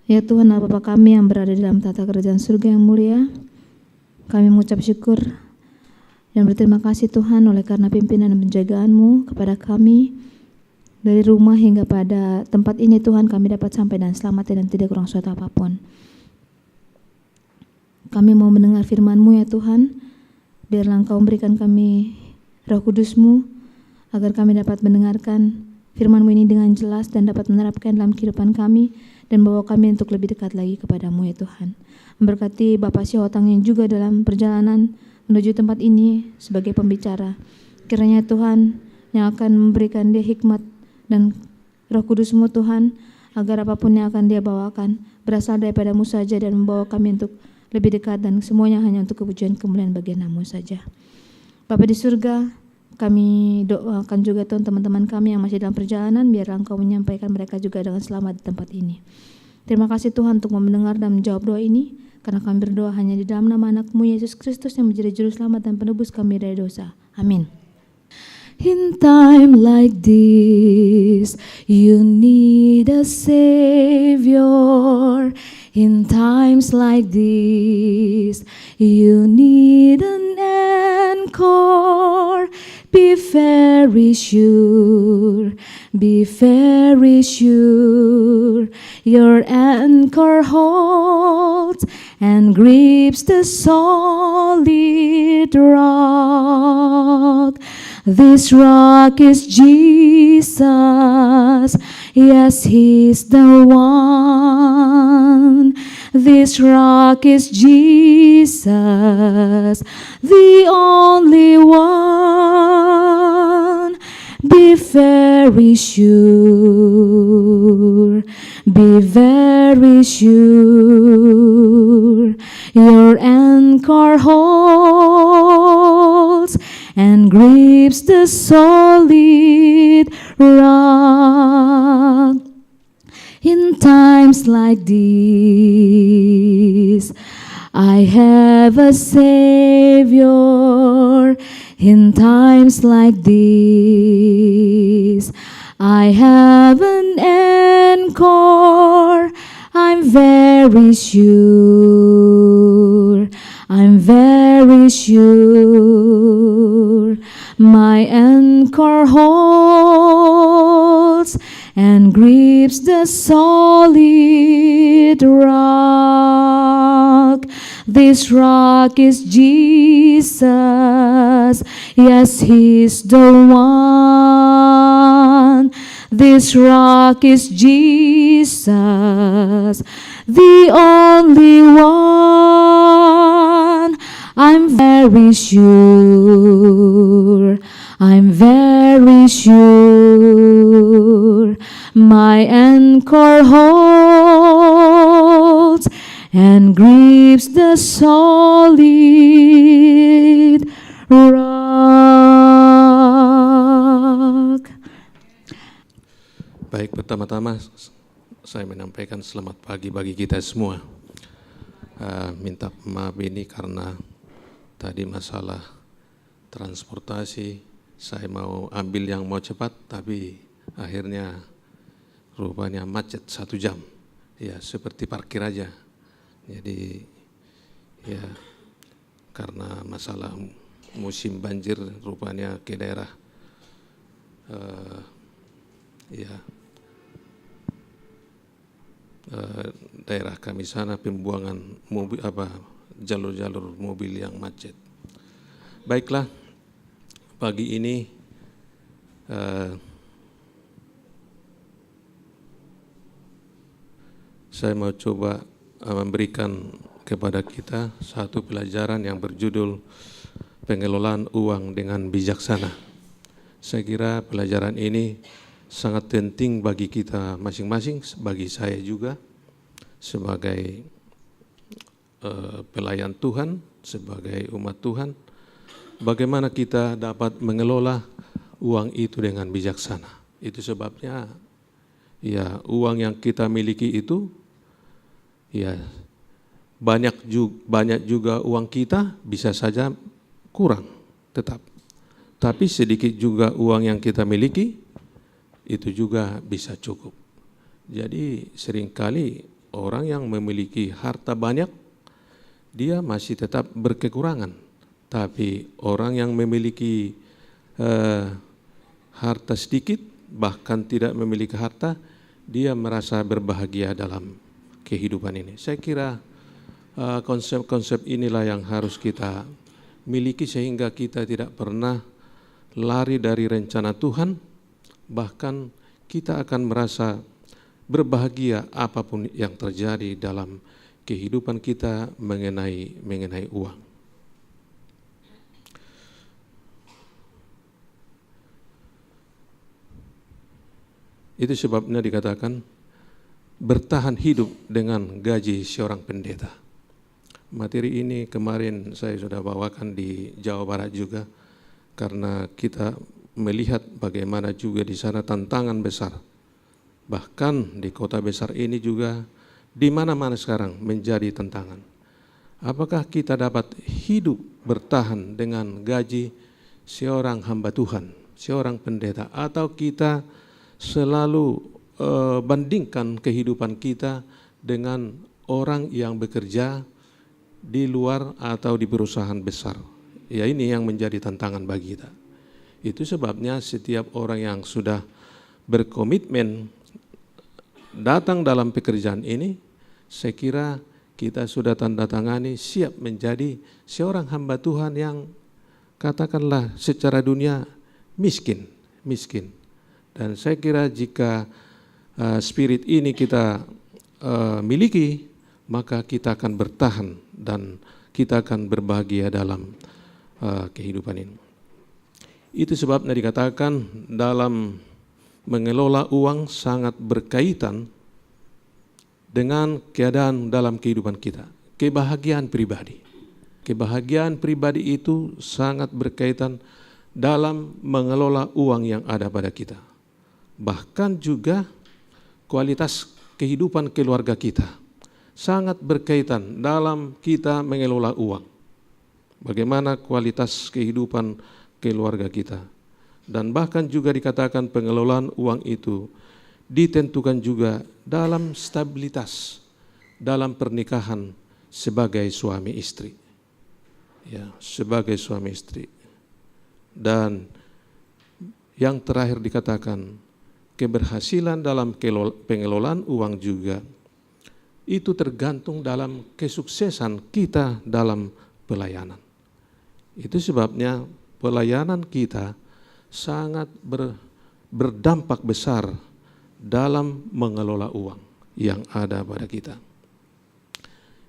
Ya Tuhan Allah Bapa kami yang berada dalam tata kerajaan surga yang mulia, kami mengucap syukur dan berterima kasih Tuhan oleh karena pimpinan dan penjagaan-Mu kepada kami dari rumah hingga pada tempat ini. Tuhan, kami dapat sampai dan selamat dan tidak kurang suatu apapun. Kami mau mendengar firman-Mu ya Tuhan, biarlah Engkau memberikan kami Roh Kudus-Mu agar kami dapat mendengarkan firman-Mu ini dengan jelas dan dapat menerapkan dalam kehidupan kami dan bawa kami untuk lebih dekat lagi kepadamu ya Tuhan. Memberkati Bapak Syahotang yang juga dalam perjalanan menuju tempat ini sebagai pembicara. Kiranya Tuhan yang akan memberikan dia hikmat dan Roh Kudus-Mu Tuhan, agar apapun yang akan dia bawakan berasal daripada-Mu saja dan membawa kami untuk lebih dekat dan semuanya hanya untuk kepujian kemuliaan bagi nama-Mu saja. Bapa di surga, kami doakan juga Tuhan teman-teman kami yang masih dalam perjalanan, biarlah Engkau menyampaikan mereka juga dengan selamat di tempat ini. Terima kasih Tuhan untuk mendengar dan menjawab doa ini, karena kami berdoa hanya di dalam nama anak-Mu Yesus Kristus yang menjadi juru selamat dan penebus kami dari dosa. Amin. In time like this, you need a Savior. In times like this, you need an anchor. Be very sure, be very sure. Your anchor holds and grips the solid rock. This rock is Jesus, yes, He's the one. This rock is Jesus, the only one. Be very sure, be very sure. Your anchor holds and grips the solid rock. In times like these, I have a Savior. In times like these, I have an anchor. I'm very sure, I'm very sure. My anchor holds and grips the solid rock. This rock is Jesus, yes, He's the one. This rock is Jesus, the only one. I'm very sure, I'm very sure. My anchor holds and grips the solid rock. Baik, pertama-tama saya menyampaikan selamat pagi bagi kita semua. Minta maaf ini karena tadi masalah transportasi, saya mau ambil yang mau cepat, tapi akhirnya rupanya macet 1 jam. Ya, seperti parkir aja. Jadi, ya karena masalah musim banjir rupanya ke daerah daerah kami sana pembuangan mobil jalur-jalur mobil yang macet. Baiklah, pagi ini saya mau coba memberikan kepada kita satu pelajaran yang berjudul pengelolaan uang dengan bijaksana. Saya kira pelajaran ini sangat penting bagi kita masing-masing, bagi saya juga sebagai pelayan Tuhan, sebagai umat Tuhan, bagaimana kita dapat mengelola uang itu dengan bijaksana. Itu sebabnya ya uang yang kita miliki itu ya banyak juga uang kita bisa saja kurang tetap. Tapi sedikit juga uang yang kita miliki itu juga bisa cukup. Jadi seringkali orang yang memiliki harta banyak, dia masih tetap berkekurangan. Tapi orang yang memiliki harta sedikit, bahkan tidak memiliki harta, dia merasa berbahagia dalam kehidupan ini. Saya kira konsep-konsep inilah yang harus kita miliki sehingga kita tidak pernah lari dari rencana Tuhan, bahkan kita akan merasa berbahagia apapun yang terjadi dalam kehidupan kita mengenai uang. Itu sebabnya dikatakan bertahan hidup dengan gaji seorang pendeta. Materi ini kemarin saya sudah bawakan di Jawa Barat juga, karena kita melihat bagaimana juga di sana tantangan besar. Bahkan di kota besar ini juga di mana-mana sekarang menjadi tantangan. Apakah kita dapat hidup bertahan dengan gaji seorang hamba Tuhan, seorang pendeta, atau kita selalu bandingkan kehidupan kita dengan orang yang bekerja di luar atau di perusahaan besar. Ya, ini yang menjadi tantangan bagi kita. Itu sebabnya setiap orang yang sudah berkomitmen datang dalam pekerjaan ini, saya kira kita sudah tanda tangani siap menjadi seorang hamba Tuhan yang katakanlah secara dunia miskin. Dan saya kira jika spirit ini kita miliki, maka kita akan bertahan dan kita akan berbahagia dalam kehidupan ini. Itu sebabnya dikatakan dalam mengelola uang sangat berkaitan dengan keadaan dalam kehidupan kita. Kebahagiaan pribadi. Kebahagiaan pribadi itu sangat berkaitan dalam mengelola uang yang ada pada kita. Bahkan juga kualitas kehidupan keluarga kita sangat berkaitan dalam kita mengelola uang. Bagaimana kualitas kehidupan keluarga kita. Dan bahkan juga dikatakan pengelolaan uang itu ditentukan juga dalam stabilitas dalam pernikahan sebagai suami istri. Ya, sebagai suami istri. Dan yang terakhir dikatakan keberhasilan dalam pengelolaan uang juga itu tergantung dalam kesuksesan kita dalam pelayanan. Itu sebabnya pelayanan kita sangat berdampak besar dalam mengelola uang yang ada pada kita.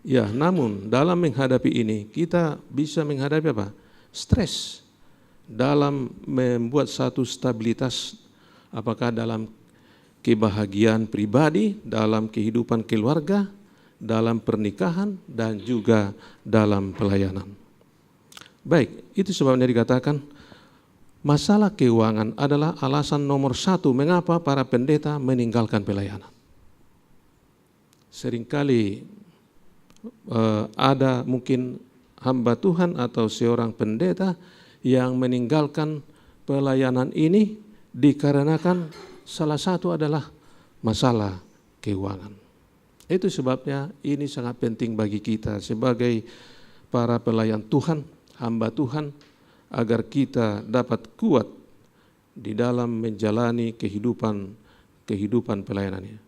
Ya, namun dalam menghadapi ini kita bisa menghadapi apa? Stres dalam membuat satu stabilitas, apakah dalam kebahagiaan pribadi, dalam kehidupan keluarga, dalam pernikahan, dan juga dalam pelayanan. Baik, itu sebabnya dikatakan masalah keuangan adalah alasan nomor satu mengapa para pendeta meninggalkan pelayanan. Seringkali ada mungkin hamba Tuhan atau seorang pendeta yang meninggalkan pelayanan ini dikarenakan salah satu adalah masalah keuangan. Itu sebabnya ini sangat penting bagi kita sebagai para pelayan Tuhan, hamba Tuhan, agar kita dapat kuat di dalam menjalani kehidupan pelayanannya.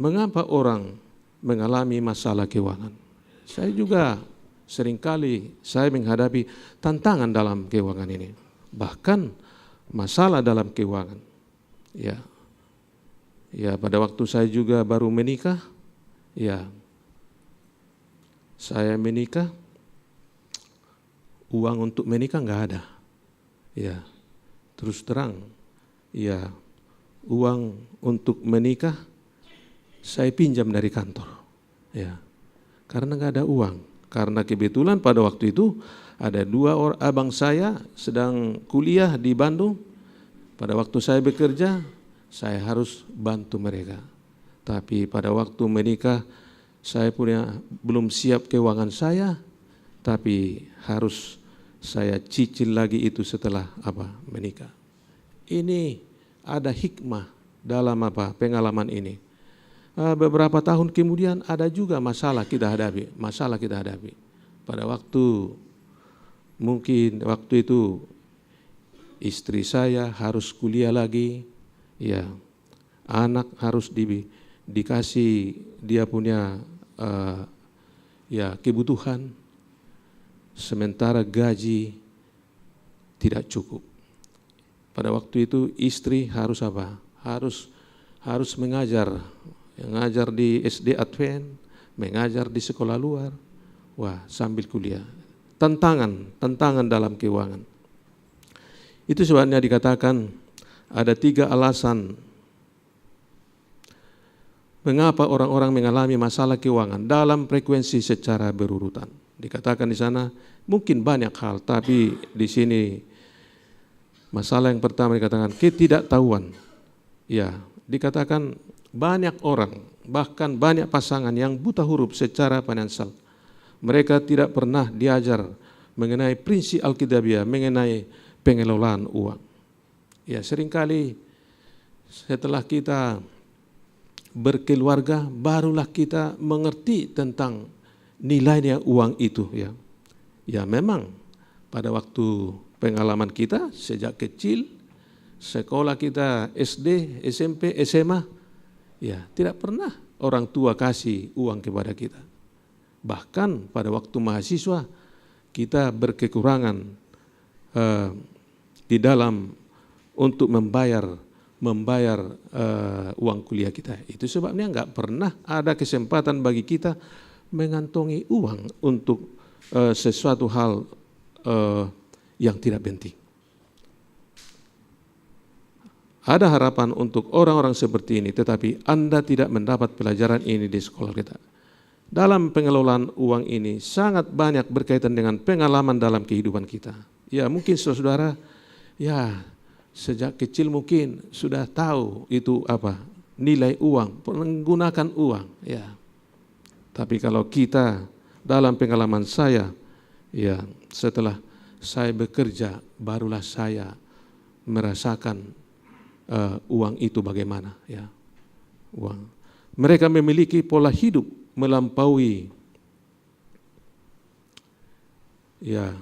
Mengapa orang mengalami masalah keuangan? Saya juga seringkali saya menghadapi tantangan dalam keuangan ini. Bahkan masalah dalam keuangan. Ya, pada waktu saya juga baru menikah, ya, saya menikah, uang untuk menikah nggak ada. Ya, terus terang, ya, uang untuk menikah saya pinjam dari kantor. Ya, karena nggak ada uang. Karena kebetulan pada waktu itu ada dua orang abang saya sedang kuliah di Bandung. Pada waktu saya bekerja, saya harus bantu mereka. Tapi pada waktu menikah, saya belum siap keuangan saya, tapi harus saya cicil lagi itu setelah menikah. Ini ada hikmah dalam pengalaman ini. beberapa tahun kemudian ada juga masalah kita hadapi. Pada mungkin waktu itu istri saya harus kuliah lagi, ya, anak harus dikasih dia punya kebutuhan, sementara gaji tidak cukup. Pada waktu itu istri harus apa? Harus mengajar di SD Advent, mengajar di sekolah luar, sambil kuliah. Tantangan dalam keuangan. Itu sebabnya dikatakan ada 3 alasan mengapa orang-orang mengalami masalah keuangan dalam frekuensi secara berurutan. Dikatakan di sana mungkin banyak hal, tapi di sini masalah yang pertama dikatakan ketidaktahuan. Ya, dikatakan banyak orang, bahkan banyak pasangan yang buta huruf secara finansial. Mereka tidak pernah diajar mengenai prinsip Alkitabiah, mengenai pengelolaan uang. Ya, seringkali setelah kita berkeluarga, barulah kita mengerti tentang nilainya uang itu. Ya, memang pada waktu pengalaman kita sejak kecil, sekolah kita SD, SMP, SMA, ya tidak pernah orang tua kasih uang kepada kita. Bahkan pada waktu mahasiswa kita berkekurangan di dalam untuk membayar uang kuliah kita. Itu sebabnya enggak pernah ada kesempatan bagi kita mengantongi uang untuk sesuatu hal yang tidak penting. Ada harapan untuk orang-orang seperti ini, tetapi Anda tidak mendapat pelajaran ini di sekolah kita. Dalam pengelolaan uang ini sangat banyak berkaitan dengan pengalaman dalam kehidupan kita. Ya, mungkin saudara, ya sejak kecil mungkin sudah tahu itu apa nilai uang, menggunakan uang. Ya, tapi kalau kita dalam pengalaman saya, ya setelah saya bekerja, barulah saya merasakan uang itu bagaimana. Ya, uang. Mereka memiliki pola hidup melampaui. Ya,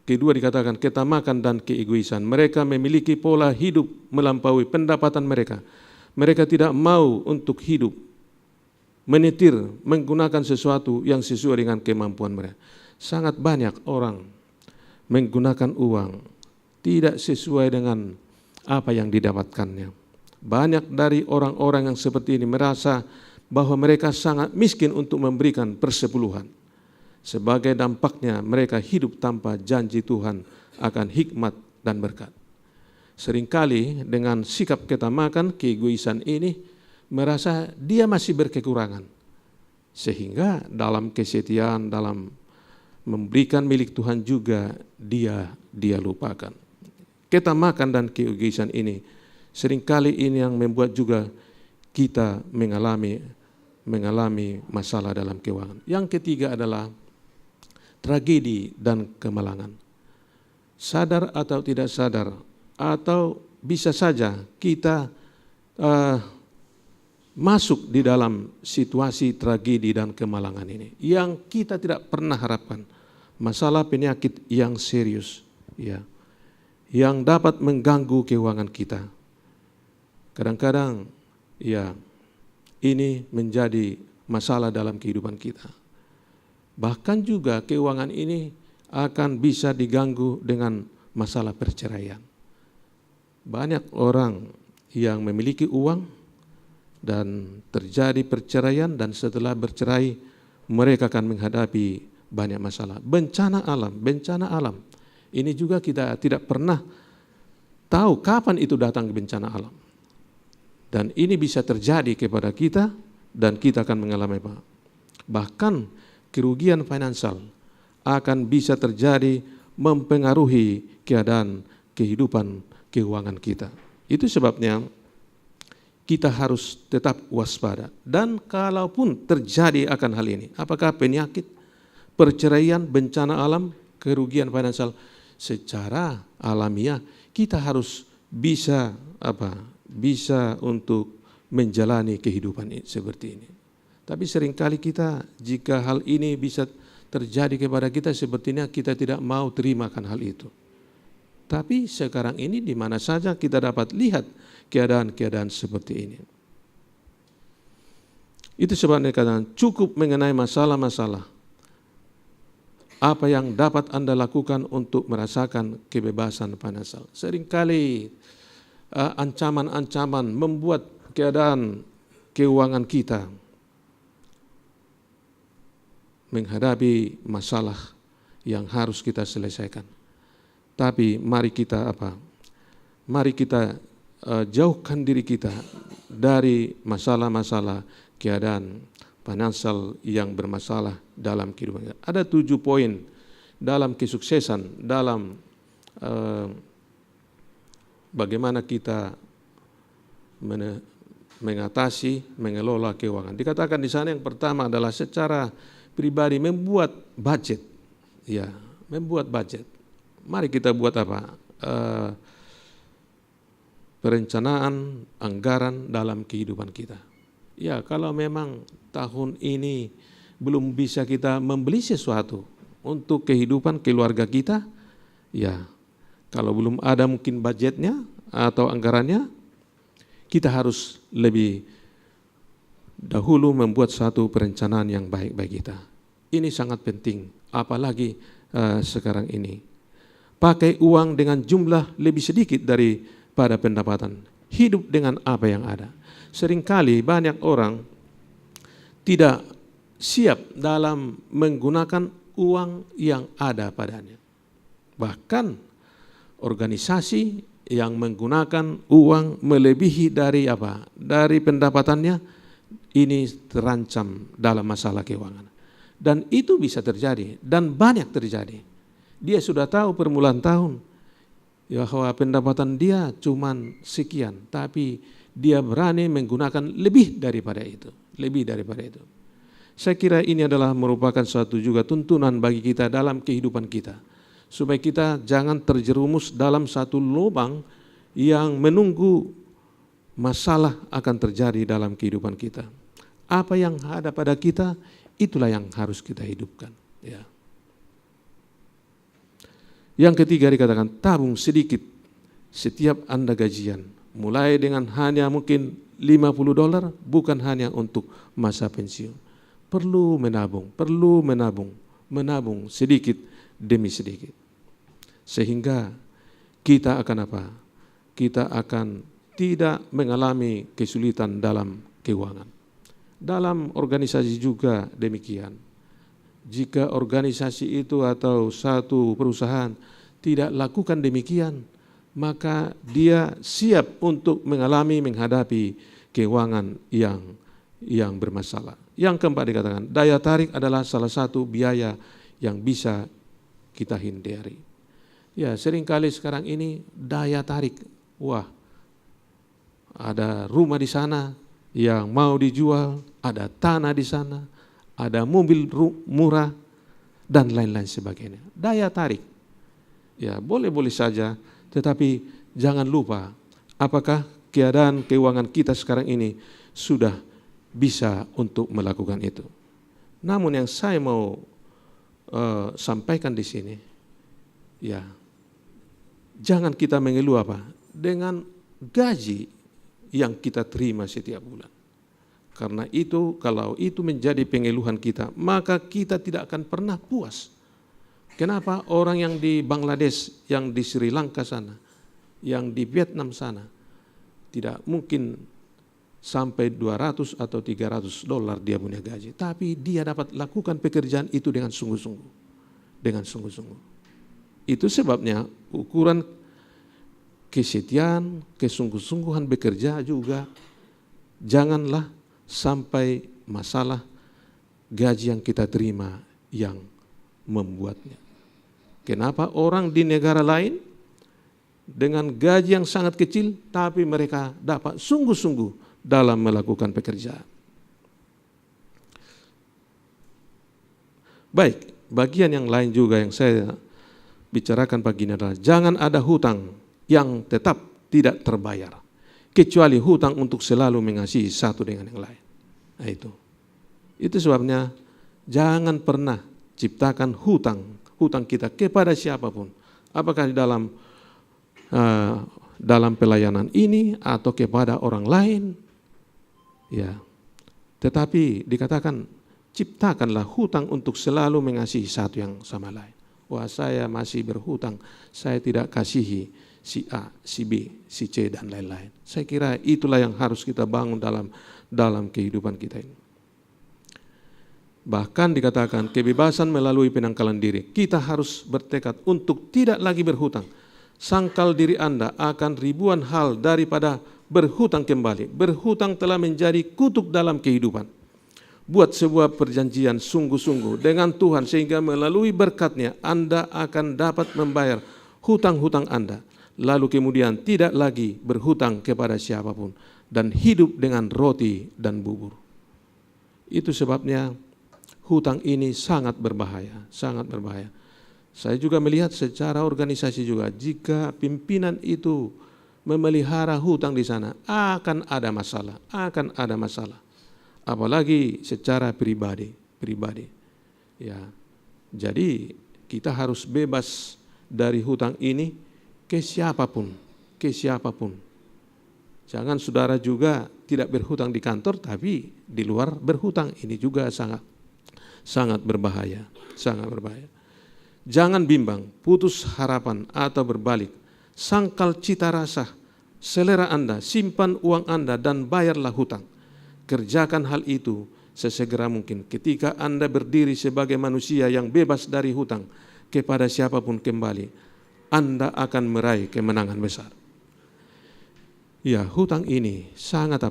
kedua dikatakan ketamakan dan keegoisan. Mereka memiliki pola hidup melampaui pendapatan mereka. Mereka tidak mau untuk hidup menyetir, menggunakan sesuatu yang sesuai dengan kemampuan mereka. Sangat banyak orang menggunakan uang tidak sesuai dengan apa yang didapatkannya. Banyak dari orang-orang yang seperti ini merasa bahwa mereka sangat miskin untuk memberikan persepuluhan. Sebagai dampaknya mereka hidup tanpa janji Tuhan akan hikmat dan berkat. Seringkali dengan sikap ketamakan, keegoisan ini merasa dia masih berkekurangan. Sehingga dalam kesetiaan, dalam memberikan milik Tuhan juga dia lupakan. Ketamakan dan keegoisan ini seringkali ini yang membuat juga kita mengalami masalah dalam keuangan. Yang ketiga adalah tragedi dan kemalangan. Sadar atau tidak sadar, atau bisa saja kita masuk di dalam situasi tragedi dan kemalangan ini yang kita tidak pernah harapkan. Masalah penyakit yang serius, ya, yang dapat mengganggu keuangan kita. Kadang-kadang, ya, ini menjadi masalah dalam kehidupan kita. Bahkan juga keuangan ini akan bisa diganggu dengan masalah perceraian. Banyak orang yang memiliki uang dan terjadi perceraian, dan setelah bercerai mereka akan menghadapi banyak masalah. Bencana alam. Ini juga kita tidak pernah tahu kapan itu datang bencana alam. Dan ini bisa terjadi kepada kita dan kita akan mengalami apa? Bahkan kerugian finansial akan bisa terjadi mempengaruhi keadaan kehidupan keuangan kita. Itu sebabnya kita harus tetap waspada. Dan kalaupun terjadi akan hal ini, apakah penyakit, perceraian, bencana alam, kerugian finansial, secara alamiah kita harus bisa untuk menjalani kehidupan seperti ini. Tapi seringkali kita, jika hal ini bisa terjadi kepada kita sepertinya kita tidak mau terimakan hal itu. Tapi sekarang ini di mana saja kita dapat lihat keadaan-keadaan seperti ini. Itu sebabnya kadang cukup mengenai masalah-masalah. Apa yang dapat Anda lakukan untuk merasakan kebebasan financial. Seringkali ancaman-ancaman membuat keadaan keuangan kita menghadapi masalah yang harus kita selesaikan. Tapi mari kita Mari kita jauhkan diri kita dari masalah-masalah keadaan financial yang bermasalah dalam kehidupan kita. Ada 7 poin dalam kesuksesan, dalam bagaimana kita mengatasi, mengelola keuangan. Dikatakan di sana yang pertama adalah secara pribadi membuat budget. Ya, membuat budget. Mari kita buat perencanaan anggaran dalam kehidupan kita. Ya, kalau memang tahun ini belum bisa kita membeli sesuatu untuk kehidupan keluarga kita, ya, kalau belum ada mungkin budgetnya atau anggarannya, kita harus lebih dahulu membuat satu perencanaan yang baik bagi kita. Ini sangat penting, apalagi sekarang ini. Pakai uang dengan jumlah lebih sedikit daripada pendapatan. Hidup dengan apa yang ada. Seringkali banyak orang tidak siap dalam menggunakan uang yang ada padanya. Bahkan organisasi yang menggunakan uang melebihi dari pendapatannya, ini terancam dalam masalah keuangan. Dan itu bisa terjadi, dan banyak terjadi. Dia sudah tahu permulaan tahun, bahwa pendapatan dia cuma sekian, tapi dia berani menggunakan lebih daripada itu. Saya kira ini adalah merupakan suatu juga tuntunan bagi kita dalam kehidupan kita. Supaya kita jangan terjerumus dalam satu lubang yang menunggu masalah akan terjadi dalam kehidupan kita. Apa yang ada pada kita, itulah yang harus kita hidupkan. Ya. Yang ketiga dikatakan tabung sedikit setiap Anda gajian. Mulai dengan hanya mungkin $50, bukan hanya untuk masa pensiun. Perlu menabung sedikit demi sedikit. Sehingga kita akan Kita akan tidak mengalami kesulitan dalam keuangan. Dalam organisasi juga demikian. Jika organisasi itu atau satu perusahaan tidak lakukan demikian, maka dia siap untuk menghadapi keuangan yang bermasalah. Yang keempat dikatakan, daya tarik adalah salah satu biaya yang bisa kita hindari. Ya, seringkali sekarang ini daya tarik, ada rumah di sana yang mau dijual, ada tanah di sana, ada mobil murah, dan lain-lain sebagainya. Daya tarik, ya boleh-boleh saja, tetapi jangan lupa apakah keadaan keuangan kita sekarang ini sudah bisa untuk melakukan itu. Namun yang saya mau sampaikan di sini, ya jangan kita mengeluh dengan gaji yang kita terima setiap bulan. Karena itu, kalau itu menjadi pengeluhan kita, maka kita tidak akan pernah puas. Kenapa orang yang di Bangladesh, yang di Sri Lanka sana, yang di Vietnam sana, tidak mungkin sampai $200 atau $300 dia punya gaji. Tapi dia dapat lakukan pekerjaan itu dengan sungguh-sungguh. Itu sebabnya ukuran kesetiaan, kesungguh-sungguhan bekerja juga, janganlah sampai masalah gaji yang kita terima yang membuatnya. Kenapa orang di negara lain dengan gaji yang sangat kecil, tapi mereka dapat sungguh-sungguh dalam melakukan pekerjaan. Baik, bagian yang lain juga yang saya bicarakan pagi ini adalah jangan ada hutang yang tetap tidak terbayar. kecuali hutang untuk selalu mengasihi satu dengan yang lain. Nah, itu sebabnya jangan pernah ciptakan hutang kita kepada siapapun, apakah di dalam pelayanan ini atau kepada orang lain, ya. Tetapi dikatakan ciptakanlah hutang untuk selalu mengasihi satu yang sama lain. Wah, saya masih berhutang, saya tidak kasihi si A, si B, si C dan lain-lain. Saya kira itulah yang harus kita bangun dalam kehidupan kita ini. Bahkan dikatakan kebebasan melalui penangkalan diri. Kita harus bertekad untuk tidak lagi berhutang. Sangkal diri Anda akan ribuan hal daripada berhutang kembali. Berhutang telah menjadi kutuk dalam kehidupan. Buat sebuah perjanjian sungguh-sungguh dengan Tuhan sehingga melalui berkat-Nya Anda akan dapat membayar hutang-hutang Anda. Lalu kemudian tidak lagi berhutang kepada siapapun dan hidup dengan roti dan bubur. Itu sebabnya hutang ini sangat berbahaya, sangat berbahaya. Saya juga melihat secara organisasi juga, jika pimpinan itu memelihara hutang di sana, akan ada masalah. Apalagi secara pribadi. Ya, jadi kita harus bebas dari hutang ini ke siapapun. Jangan saudara juga tidak berhutang di kantor, tapi di luar berhutang. Ini juga sangat berbahaya. Jangan bimbang, putus harapan atau berbalik. Sangkal cita rasa selera Anda, simpan uang Anda dan bayarlah hutang. Kerjakan hal itu sesegera mungkin. Ketika Anda berdiri sebagai manusia yang bebas dari hutang kepada siapapun kembali, Anda akan meraih kemenangan besar. Ya, hutang ini sangat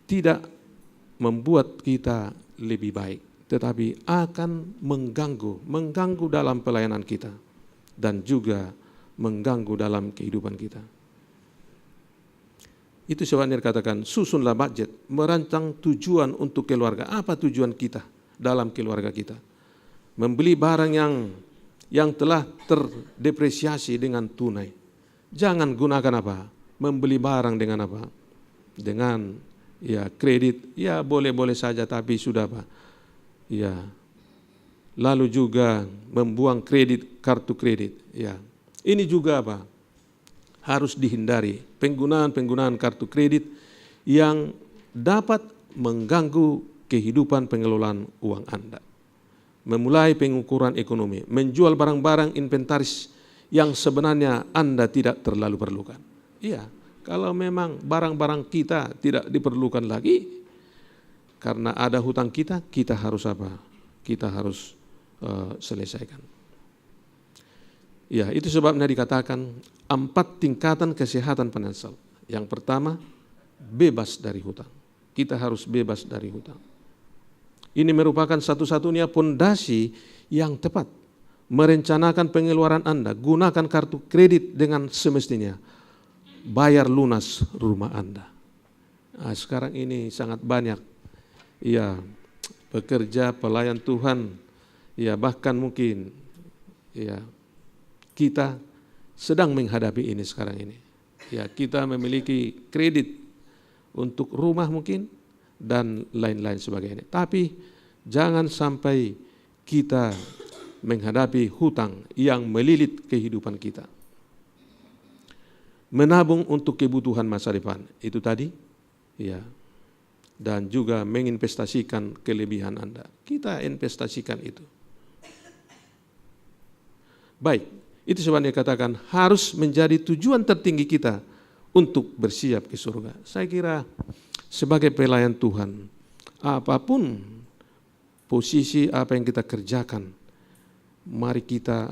tidak membuat kita lebih baik, tetapi akan mengganggu dalam pelayanan kita dan juga mengganggu dalam kehidupan kita. Itu sebabnya dikatakan susunlah budget, merancang tujuan untuk keluarga. Apa tujuan kita dalam keluarga kita? Membeli barang yang telah terdepresiasi dengan tunai. Jangan gunakan membeli barang dengan dengan kredit, boleh-boleh saja, tapi sudah lalu juga membuang kartu kredit, ini juga harus dihindari, penggunaan kartu kredit yang dapat mengganggu kehidupan pengelolaan uang Anda. Memulai pengukuran ekonomi, menjual barang-barang inventaris yang sebenarnya Anda tidak terlalu perlukan. Kalau memang barang-barang kita tidak diperlukan lagi, karena ada hutang kita harus Kita harus selesaikan. Itu sebabnya dikatakan 4 tingkatan kesehatan financial. Yang pertama, bebas dari hutang. Kita harus bebas dari hutang. Ini merupakan satu-satunya pondasi yang tepat. Merencanakan pengeluaran Anda, gunakan kartu kredit dengan semestinya. Bayar lunas rumah Anda. Sekarang ini sangat banyak pekerja pelayan Tuhan, bahkan mungkin kita sedang menghadapi ini sekarang ini. Kita memiliki kredit untuk rumah mungkin dan lain-lain sebagainya. Tapi jangan sampai kita menghadapi hutang yang melilit kehidupan kita. Menabung untuk kebutuhan masa depan, itu tadi, dan juga menginvestasikan kelebihan Anda. Kita investasikan itu. Baik, itu sebabnya dikatakan harus menjadi tujuan tertinggi kita untuk bersiap ke surga. Saya kira sebagai pelayan Tuhan, apapun posisi apa yang kita kerjakan, mari kita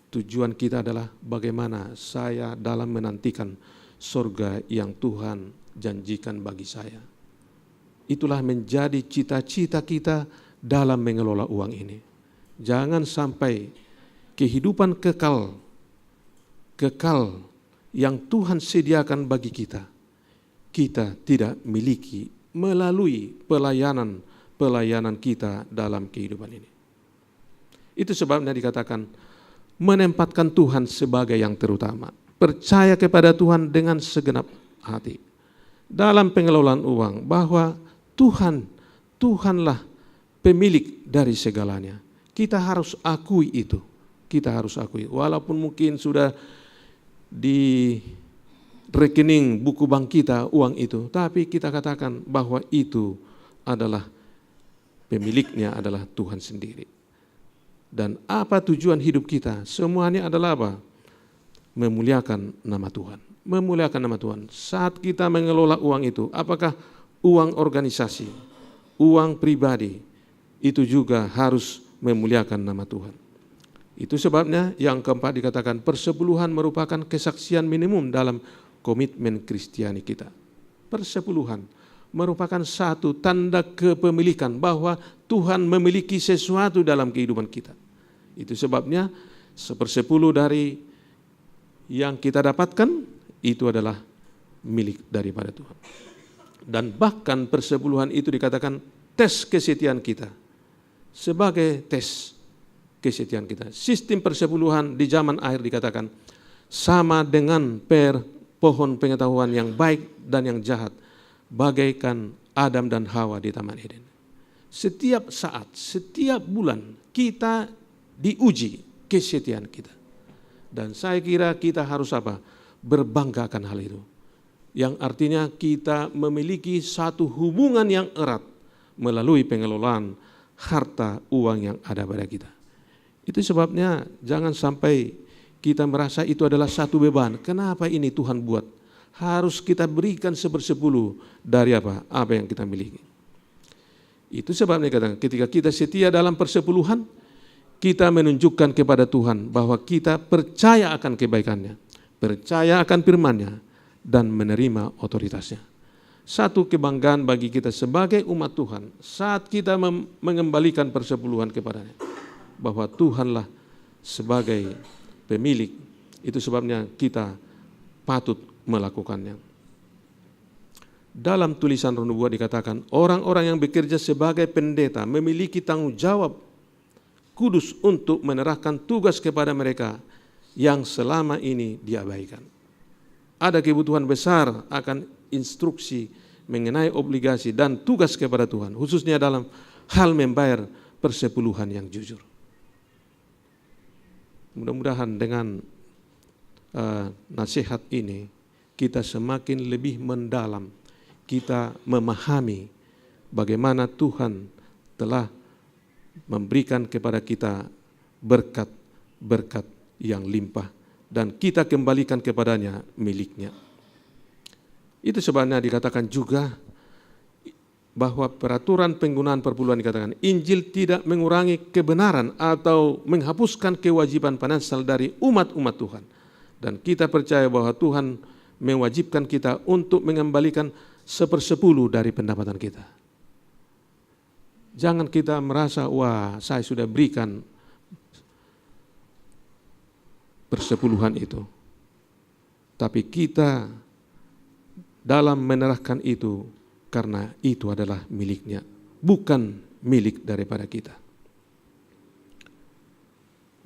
tujuan kita adalah bagaimana saya dalam menantikan surga yang Tuhan janjikan bagi saya. Itulah menjadi cita-cita kita dalam mengelola uang ini. Jangan sampai kehidupan kekal yang Tuhan sediakan bagi kita tidak miliki melalui pelayanan kita dalam kehidupan ini. Itu sebabnya dikatakan menempatkan Tuhan sebagai yang terutama. percaya kepada Tuhan dengan segenap hati. Dalam pengelolaan uang, bahwa Tuhanlah pemilik dari segalanya. Kita harus akui itu. Kita harus akui. Walaupun mungkin sudah di rekening buku bank kita uang itu, tapi kita katakan bahwa itu adalah pemiliknya adalah Tuhan sendiri. Dan apa tujuan hidup kita? Semuanya adalah apa? Memuliakan nama Tuhan. Memuliakan nama Tuhan. Saat kita mengelola uang itu, apakah uang organisasi, uang pribadi, itu juga harus memuliakan nama Tuhan. Itu sebabnya yang keempat dikatakan persepuluhan merupakan kesaksian minimum dalam komitmen Kristiani kita. Persepuluhan merupakan satu tanda kepemilikan bahwa Tuhan memiliki sesuatu dalam kehidupan kita. Itu sebabnya 1/10 dari yang kita dapatkan itu adalah milik daripada Tuhan. Dan bahkan persepuluhan itu dikatakan tes kesetiaan kita. Sebagai tes kesetiaan kita. Sistem persepuluhan di zaman akhir dikatakan sama dengan pohon pengetahuan yang baik dan yang jahat, bagaikan Adam dan Hawa di Taman Eden. Setiap saat, setiap bulan kita diuji kesetiaan kita. Dan saya kira kita harus apa? Berbangga akan hal itu. Yang artinya kita memiliki satu hubungan yang erat melalui pengelolaan harta uang yang ada pada kita. Itu sebabnya jangan sampai kita merasa itu adalah satu beban. Kenapa ini Tuhan buat? Harus kita berikan 1/10 dari apa yang kita miliki. Itu sebabnya ketika kita setia dalam persepuluhan, kita menunjukkan kepada Tuhan bahwa kita percaya akan kebaikannya, percaya akan firman-Nya, dan menerima otoritasnya. Satu kebanggaan bagi kita sebagai umat Tuhan saat kita mengembalikan persepuluhan kepadanya, bahwa Tuhanlah sebagai pemilik. Itu sebabnya kita patut melakukannya. Dalam tulisan Roh Nubuat dikatakan, orang-orang yang bekerja sebagai pendeta memiliki tanggung jawab kudus untuk menyerahkan tugas kepada mereka yang selama ini diabaikan. Ada kebutuhan besar akan instruksi mengenai obligasi dan tugas kepada Tuhan, khususnya dalam hal membayar persepuluhan yang jujur. Mudah-mudahan dengan nasihat ini kita semakin lebih mendalam, kita memahami bagaimana Tuhan telah memberikan kepada kita berkat-berkat yang limpah dan kita kembalikan kepadanya miliknya. Itu sebabnya dikatakan juga bahwa peraturan penggunaan perpuluhan dikatakan Injil tidak mengurangi kebenaran atau menghapuskan kewajiban financial dari umat-umat Tuhan. Dan kita percaya bahwa Tuhan mewajibkan kita untuk mengembalikan 1/10 dari pendapatan kita. Jangan kita merasa, wah saya sudah berikan persepuluhan itu. Tapi kita dalam menyerahkan itu karena itu adalah miliknya, bukan milik daripada kita.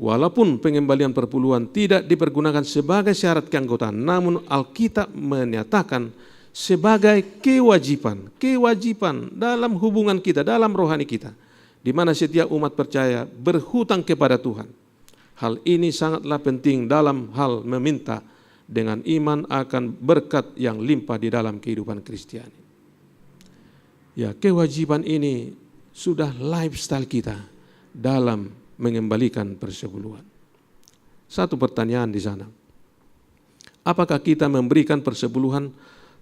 Walaupun pengembalian perpuluhan tidak dipergunakan sebagai syarat keanggotaan, namun Alkitab menyatakan sebagai kewajiban dalam hubungan kita, dalam rohani kita, di mana setiap umat percaya berhutang kepada Tuhan. Hal ini sangatlah penting dalam hal meminta dengan iman akan berkat yang limpah di dalam kehidupan Kristiani. Ya, kewajiban ini sudah lifestyle kita dalam mengembalikan persepuluhan. Satu pertanyaan di sana. Apakah kita memberikan persepuluhan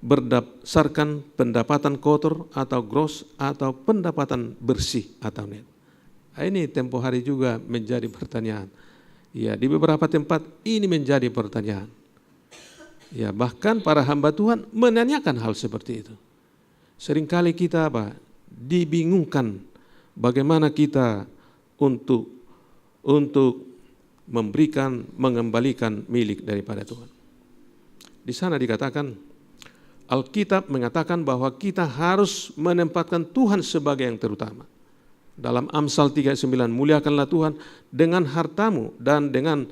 berdasarkan pendapatan kotor atau gross atau pendapatan bersih atau net? Ini tempo hari juga menjadi pertanyaan. Ya, di beberapa tempat ini menjadi pertanyaan. Ya, bahkan para hamba Tuhan menanyakan hal seperti itu. Seringkali kita dibingungkan bagaimana kita untuk mengembalikan milik daripada Tuhan. Di sana dikatakan, Alkitab mengatakan bahwa kita harus menempatkan Tuhan sebagai yang terutama. Dalam Amsal 3:9, muliakanlah Tuhan dengan hartamu dan dengan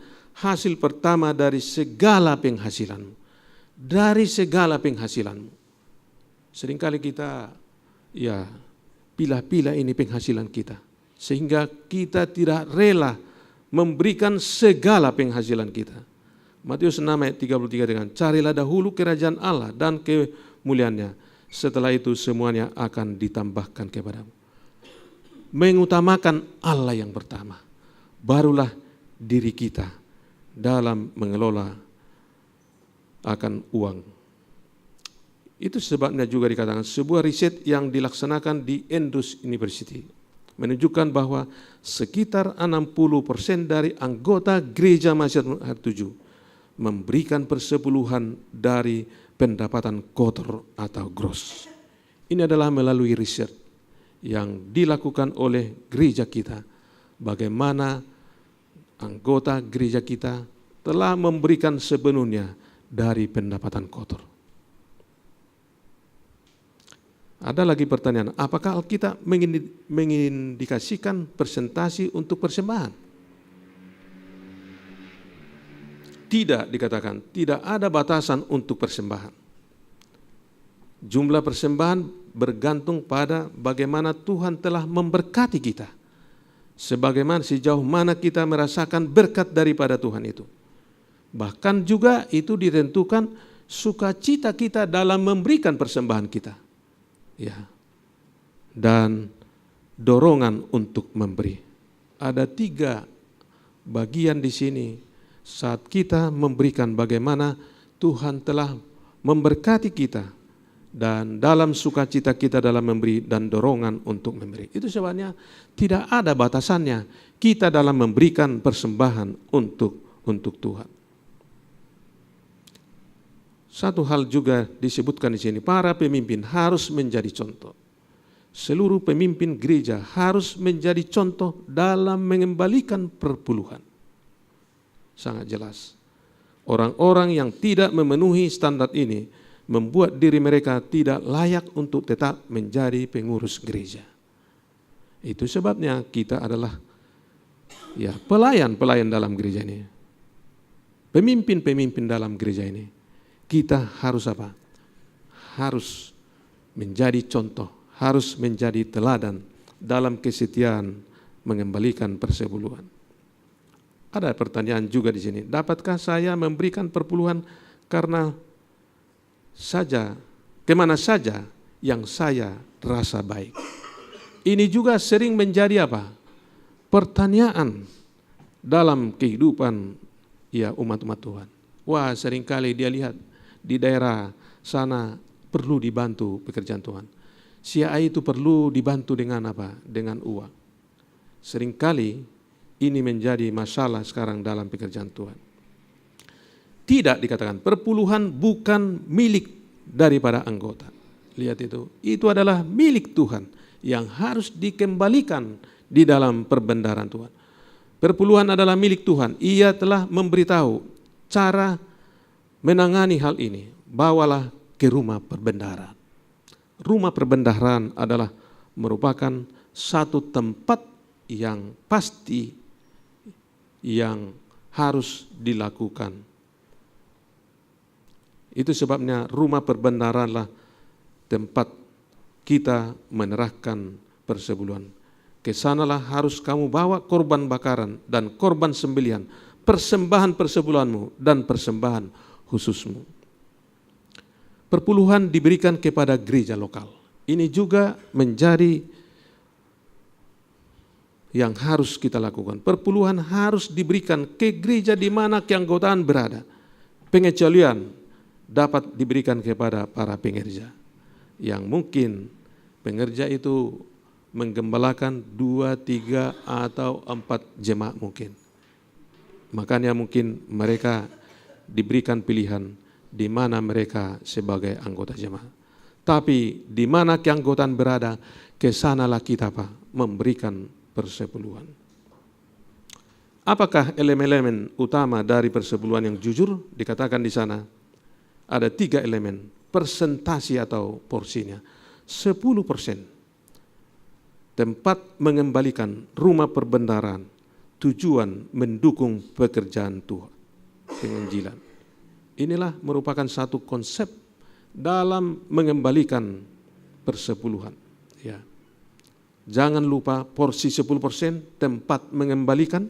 hasil pertama dari segala penghasilanmu. Dari segala penghasilanmu. Seringkali kita pilah-pilah ini penghasilan kita. Sehingga kita tidak rela memberikan segala penghasilan kita. Matius 6 ayat 33 dengan carilah dahulu kerajaan Allah dan kemuliaannya. Setelah itu semuanya akan ditambahkan kepadamu. Mengutamakan Allah yang pertama. Barulah diri kita dalam mengelola akan uang. Itu sebabnya juga dikatakan sebuah riset yang dilaksanakan di Andrews University menunjukkan bahwa sekitar 60% dari anggota gereja Masyarakat 7 memberikan persepuluhan dari pendapatan kotor atau gross. Ini adalah melalui riset yang dilakukan oleh gereja kita, bagaimana anggota gereja kita telah memberikan sepenuhnya dari pendapatan kotor. Ada lagi pertanyaan, apakah Alkitab mengindikasikan persentase untuk persembahan? Tidak, dikatakan, tidak ada batasan untuk persembahan. Jumlah persembahan bergantung pada bagaimana Tuhan telah memberkati kita. Sebagaimana sejauh mana kita merasakan berkat daripada Tuhan itu. Bahkan juga itu ditentukan sukacita kita dalam memberikan persembahan kita. Ya. Dan dorongan untuk memberi. Ada 3 bagian di sini saat kita memberikan bagaimana Tuhan telah memberkati kita dan dalam sukacita kita dalam memberi dan dorongan untuk memberi. Itu sebabnya tidak ada batasannya kita dalam memberikan persembahan untuk Tuhan. Satu hal juga disebutkan di sini, para pemimpin harus menjadi contoh. Seluruh pemimpin gereja harus menjadi contoh dalam mengembalikan perpuluhan. Sangat jelas. Orang-orang yang tidak memenuhi standar ini membuat diri mereka tidak layak untuk tetap menjadi pengurus gereja. Itu sebabnya kita adalah pelayan-pelayan dalam gereja ini. Pemimpin-pemimpin dalam gereja ini. Kita harus apa? Harus menjadi contoh, harus menjadi teladan dalam kesetiaan mengembalikan persepuluhan. Ada pertanyaan juga di sini, dapatkah saya memberikan perpuluhan kemana saja yang saya rasa baik? Ini juga sering menjadi apa? Pertanyaan dalam kehidupan umat-umat Tuhan. Wah, seringkali dia lihat di daerah sana perlu dibantu pekerjaan Tuhan. Si A itu perlu dibantu dengan apa? Dengan uang. Seringkali ini menjadi masalah sekarang dalam pekerjaan Tuhan. Tidak, dikatakan perpuluhan bukan milik daripada anggota. Lihat itu adalah milik Tuhan yang harus dikembalikan di dalam perbendaharaan Tuhan. Perpuluhan adalah milik Tuhan. Ia telah memberitahu cara menangani hal ini. Bawalah ke rumah perbendaharaan. Rumah perbendaharaan adalah merupakan satu tempat yang pasti yang harus dilakukan. Itu sebabnya rumah perbendaharaanlah tempat kita menyerahkan persepuluhan. Kesanalah harus kamu bawa korban bakaran dan korban sembelihan, persembahan persepuluhanmu dan persembahan khususmu. Perpuluhan diberikan kepada gereja lokal. Ini juga menjadi yang harus kita lakukan. Perpuluhan harus diberikan ke gereja di mana keanggotaan berada. Pengecualian dapat diberikan kepada para pengerja. Yang mungkin pengerja itu menggembalakan 2, 3, atau 4 jemaat mungkin. Makanya mungkin mereka diberikan pilihan di mana mereka sebagai anggota jemaat. Tapi di mana keanggotaan berada, kesanalah kita memberikan persepuluhan. Apakah elemen-elemen utama dari persepuluhan yang jujur? Dikatakan di sana ada 3 elemen, persentase atau porsinya. 10% tempat mengembalikan rumah perbendaharaan tujuan mendukung pekerjaan Tuhan, penginjilan. Inilah merupakan satu konsep dalam mengembalikan persepuluhan. Ya. Jangan lupa porsi 10%, tempat mengembalikan,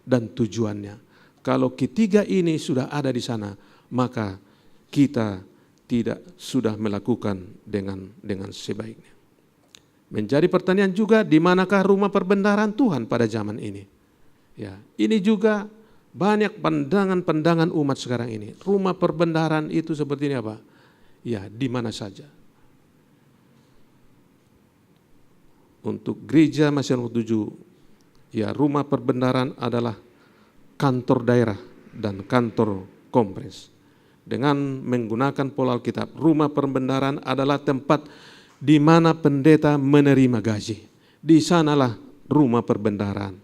dan tujuannya. Kalau ketiga ini sudah ada di sana, maka kita tidak sudah melakukan dengan sebaiknya. Menjadi pertanyaan juga, di manakah rumah perbendaharaan Tuhan pada zaman ini? Ya, ini juga banyak pandangan-pandangan umat sekarang ini. Rumah perbendaharaan itu seperti ini apa? Ya, di mana saja. Untuk gereja Masjid 7, ya, rumah perbendaharaan adalah kantor daerah dan kantor kompres. Dengan menggunakan pola Alkitab, rumah perbendaharaan adalah tempat di mana pendeta menerima gaji. Di sanalah rumah perbendaharaan.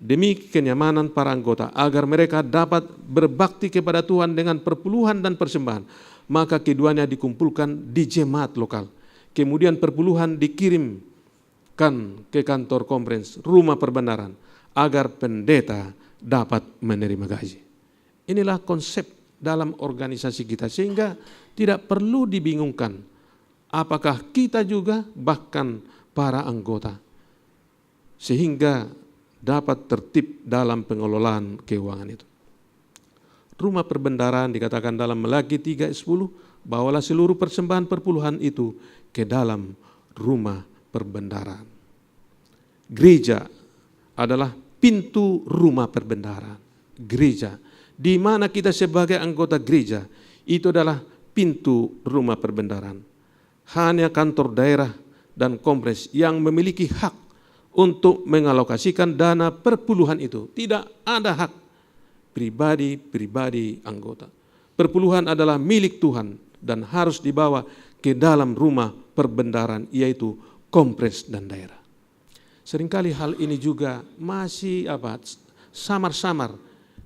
Demi kenyamanan para anggota, agar mereka dapat berbakti kepada Tuhan dengan perpuluhan dan persembahan, maka keduanya dikumpulkan di jemaat lokal. Kemudian perpuluhan dikirimkan ke kantor konferensi, rumah perbendaharaan, agar pendeta dapat menerima gaji. Inilah konsep dalam organisasi kita, sehingga tidak perlu dibingungkan apakah kita juga bahkan para anggota, sehingga dapat tertib dalam pengelolaan keuangan itu. Rumah perbendaharaan dikatakan dalam Malaki 3:10, bawalah seluruh persembahan perpuluhan itu ke dalam rumah perbendaharaan. Gereja adalah pintu rumah perbendaharaan. Gereja, di mana kita sebagai anggota gereja, itu adalah pintu rumah perbendaharaan. Hanya kantor daerah dan kompres yang memiliki hak untuk mengalokasikan dana perpuluhan itu. Tidak ada hak pribadi anggota. Perpuluhan adalah milik Tuhan dan harus dibawa ke dalam rumah perbendaharaan, yaitu kompres dan daerah. Seringkali hal ini juga masih samar-samar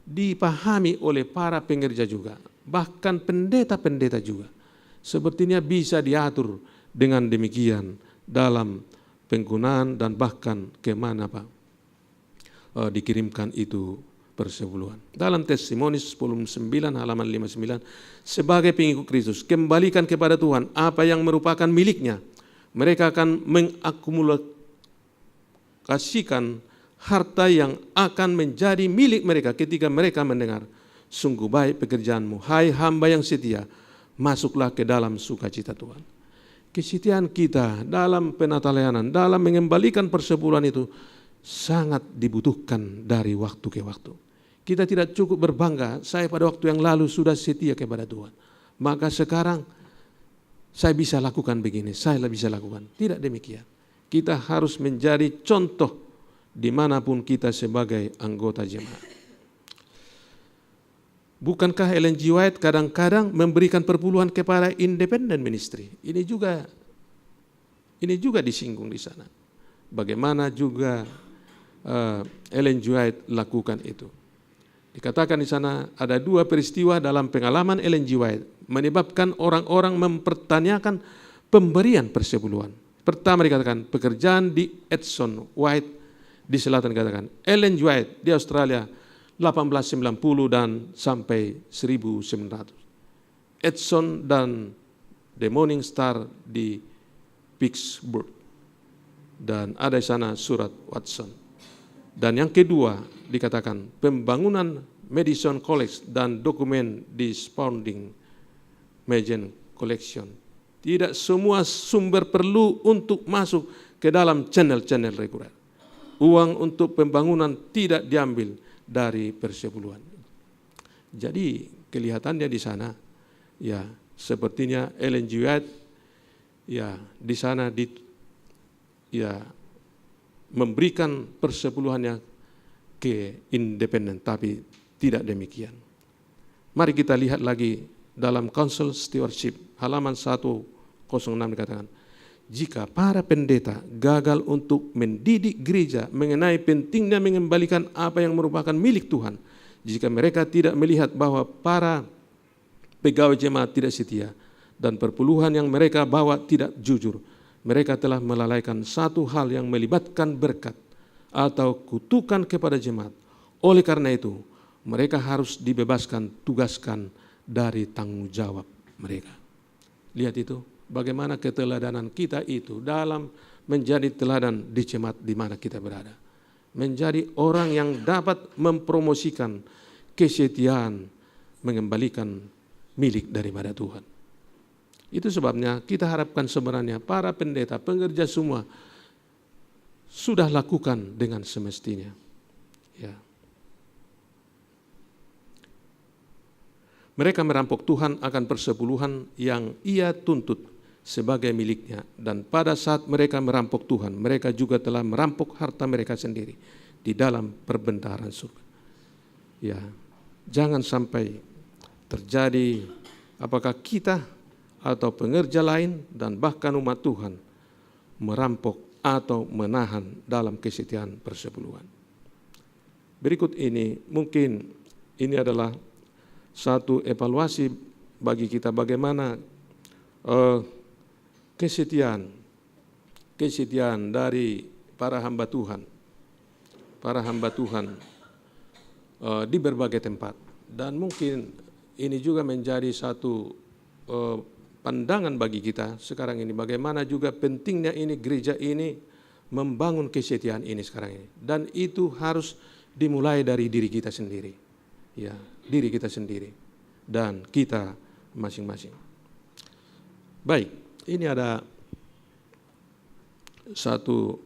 dipahami oleh para pengerja juga, bahkan pendeta-pendeta juga. Sepertinya bisa diatur dengan demikian dalam penggunaan dan bahkan kemana dikirimkan itu persepuluhan. Dalam Testimonius 10:9 halaman 59, sebagai pengikut Kristus, kembalikan kepada Tuhan apa yang merupakan miliknya. Mereka akan mengakumulasikan harta yang akan menjadi milik mereka ketika mereka mendengar, sungguh baik pekerjaanmu, hai hamba yang setia, masuklah ke dalam sukacita Tuhan. Kesetiaan kita dalam penatalayanan, dalam mengembalikan persepuluhan itu sangat dibutuhkan dari waktu ke waktu. Kita tidak cukup berbangga, saya pada waktu yang lalu sudah setia kepada Tuhan, maka sekarang saya bisa lakukan begini, saya bisa lakukan. Tidak demikian. Kita harus menjadi contoh dimanapun kita sebagai anggota jemaat. Bukankah Ellen G. White kadang-kadang memberikan perpuluhan kepada independent ministry? Ini juga disinggung di sana. Bagaimana juga Ellen G. White lakukan itu. Dikatakan di sana ada dua peristiwa dalam pengalaman Ellen G. White menyebabkan orang-orang mempertanyakan pemberian persepuluhan. Pertama dikatakan pekerjaan di Edson White di selatan, dikatakan Ellen G. White di Australia 1890 dan sampai 1900. Edson dan The Morning Star di Pittsburgh. Dan ada di sana surat Watson. Dan yang kedua dikatakan pembangunan Madison College dan dokumen di Spalding Magen Collection. Tidak semua sumber perlu untuk masuk ke dalam channel-channel reguler. Uang untuk pembangunan tidak diambil dari persepuluhan. Jadi kelihatannya di sana, ya sepertinya Ellen G. White, ya di sana memberikan persepuluhannya ke independen, tapi tidak demikian. Mari kita lihat lagi dalam Council Stewardship halaman 106 dikatakan, jika para pendeta gagal untuk mendidik gereja mengenai pentingnya mengembalikan apa yang merupakan milik Tuhan, jika mereka tidak melihat bahwa para pegawai jemaat tidak setia dan perpuluhan yang mereka bawa tidak jujur, mereka telah melalaikan satu hal yang melibatkan berkat, atau kutukan kepada jemaat. Oleh karena itu, mereka harus dibebaskan, tugaskan dari tanggung jawab mereka. Lihat itu, bagaimana keteladanan kita itu dalam menjadi teladan di jemaat di mana kita berada. Menjadi orang yang dapat mempromosikan kesetiaan, mengembalikan milik daripada Tuhan. Itu sebabnya kita harapkan sebenarnya para pendeta, pengerja semua sudah lakukan dengan semestinya. Ya. Mereka merampok Tuhan akan persepuluhan yang Ia tuntut sebagai miliknya, dan pada saat mereka merampok Tuhan, mereka juga telah merampok harta mereka sendiri di dalam perbendaharaan surga. Ya, jangan sampai terjadi apakah kita atau pengerja lain dan bahkan umat Tuhan merampok atau menahan dalam kesetiaan persepuluhan. Berikut ini mungkin ini adalah satu evaluasi bagi kita bagaimana kesetiaan dari para hamba Tuhan di berbagai tempat. Dan mungkin ini juga menjadi satu pandangan bagi kita sekarang ini, bagaimana juga pentingnya ini gereja ini membangun kesetiaan ini sekarang ini, dan itu harus dimulai dari diri kita sendiri, ya, diri kita sendiri dan kita masing-masing. Baik, ini ada satu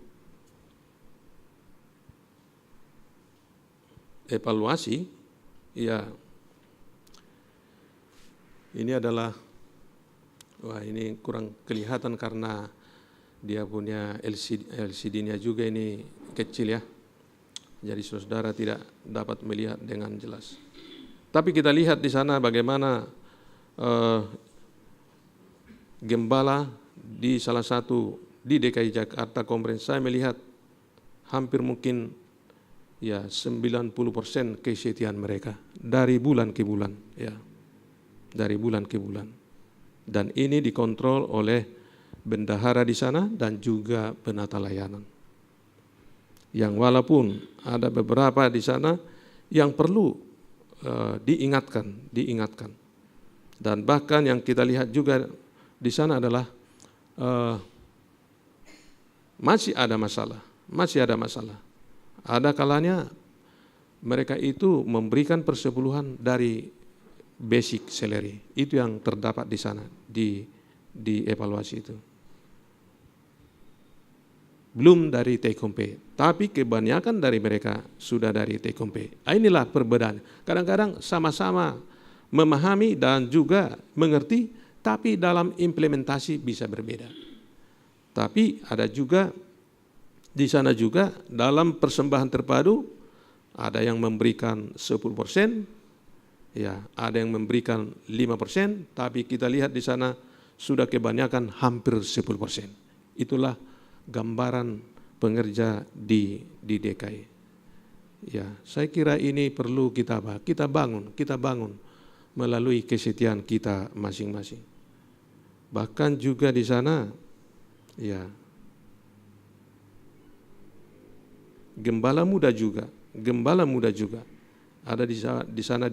evaluasi, ya, ini adalah, wah ini kurang kelihatan karena dia punya LCD-nya juga ini kecil ya. Jadi saudara tidak dapat melihat dengan jelas. Tapi kita lihat di sana bagaimana gembala di salah satu di DKI Jakarta Conference, saya melihat hampir mungkin ya 90% kesetiaan mereka dari bulan ke bulan, ya. Dari bulan ke bulan. Dan ini dikontrol oleh bendahara di sana dan juga penata layanan. Yang walaupun ada beberapa di sana yang perlu diingatkan. Dan bahkan yang kita lihat juga di sana adalah masih ada masalah. Ada kalanya mereka itu memberikan persepuluhan dari basic salary, itu yang terdapat di sana di evaluasi itu. Belum dari take home pay, tapi kebanyakan dari mereka sudah dari take home pay. Inilah perbedaan. Kadang-kadang sama-sama memahami dan juga mengerti, tapi dalam implementasi bisa berbeda. Tapi ada juga di sana juga dalam persembahan terpadu ada yang memberikan 10%. Ya, ada yang memberikan 5%, tapi kita lihat di sana sudah kebanyakan hampir 10%. Itulah gambaran pengerja di DKI. Ya, saya kira ini perlu kita bangun melalui kesetiaan kita masing-masing. Bahkan juga di sana, ya, gembala muda juga ada di sana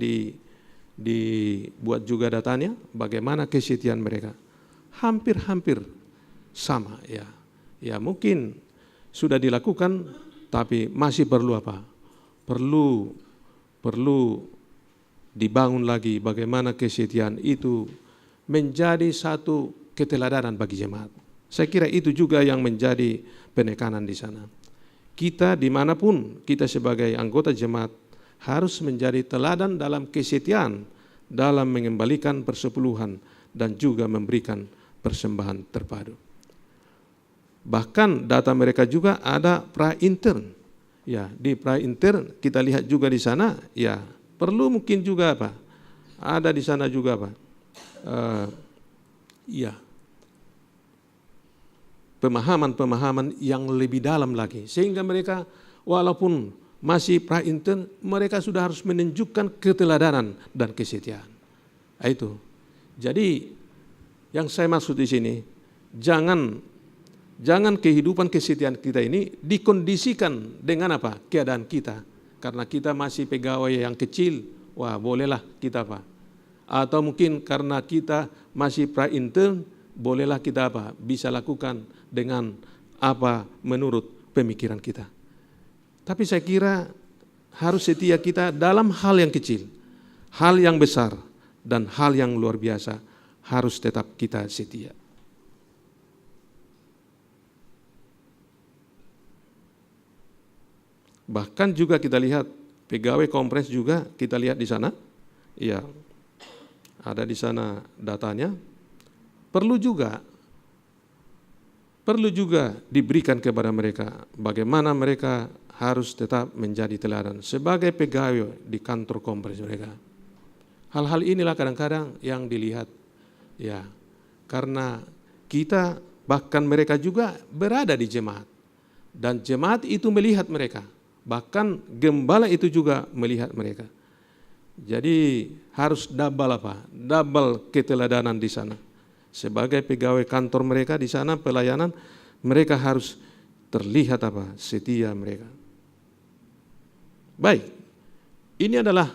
dibuat juga datanya bagaimana kesetiaan mereka. Hampir sama, ya. Ya, mungkin sudah dilakukan tapi masih perlu apa? Perlu dibangun lagi bagaimana kesetiaan itu menjadi satu keteladanan bagi jemaat. Saya kira itu juga yang menjadi penekanan di sana. Kita dimanapun kita sebagai anggota jemaat harus menjadi teladan dalam kesetiaan, dalam mengembalikan persepuluhan dan juga memberikan persembahan terpadu. Bahkan data mereka juga ada pra-intern. Ya, di pra-intern kita lihat juga di sana, ya, perlu mungkin juga apa? Ada di sana juga apa? Ya, pemahaman yang lebih dalam lagi, sehingga mereka walaupun masih pra-intern, mereka sudah harus menunjukkan keteladanan dan kesetiaan. Itu. Jadi yang saya maksud di sini, jangan Jangan kehidupan kesetiaan kita ini dikondisikan dengan apa? Keadaan kita. Karena kita masih pegawai yang kecil, wah bolehlah kita apa? Atau mungkin karena kita masih pra-intern, bolehlah kita apa? Bisa lakukan dengan apa menurut pemikiran kita. Tapi saya kira harus setia kita dalam hal yang kecil, hal yang besar, dan hal yang luar biasa harus tetap kita setia. Bahkan juga kita lihat pegawai kompres juga kita lihat di sana, ya ada di sana datanya. Perlu juga diberikan kepada mereka bagaimana mereka harus tetap menjadi teladan sebagai pegawai di kantor kompres mereka. Hal-hal inilah kadang-kadang yang dilihat, ya, karena kita bahkan mereka juga berada di jemaat dan jemaat itu melihat mereka. Bahkan gembala itu juga melihat mereka. Jadi harus double keteladanan di sana. Sebagai pegawai kantor mereka di sana pelayanan, mereka harus terlihat setia mereka. Baik, ini adalah